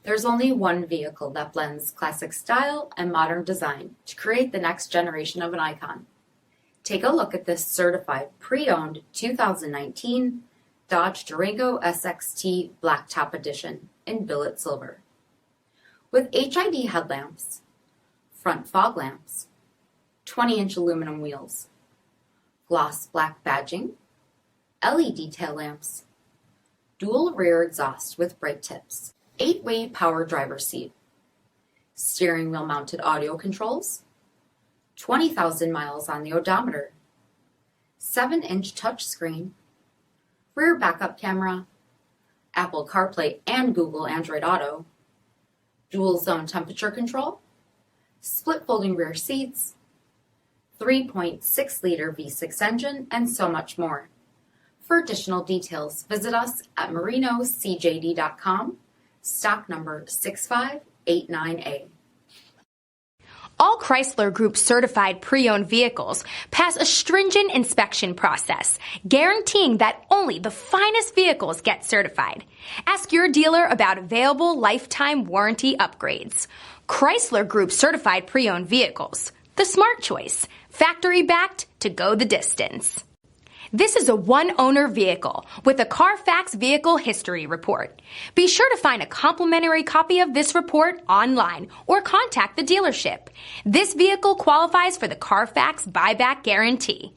There's only one vehicle that blends classic style and modern design to create the next generation of an icon. Take a look at this certified pre-owned 2019 Dodge Durango SXT Blacktop Edition in billet silver. With HID headlamps, front fog lamps, 20-inch aluminum wheels, gloss black badging, LED tail lamps, dual rear exhaust with brake tips, 8-way power driver's seat, steering wheel mounted audio controls, 20,000 miles on the odometer, 7-inch touchscreen, rear backup camera, Apple CarPlay and Google Android Auto, dual zone temperature control, split folding rear seats, 3.6-liter V6 engine, and so much more. For additional details, visit us at marinocjd.com, stock number 6589A. All Chrysler Group certified pre-owned vehicles pass a stringent inspection process, guaranteeing that only the finest vehicles get certified. Ask your dealer about available lifetime warranty upgrades. Chrysler Group certified pre-owned vehicles, the smart choice, factory backed to go the distance. This is a one-owner vehicle with a CARFAX vehicle history report. Be sure to find a complimentary copy of this report online or contact the dealership. This vehicle qualifies for the CARFAX buyback guarantee.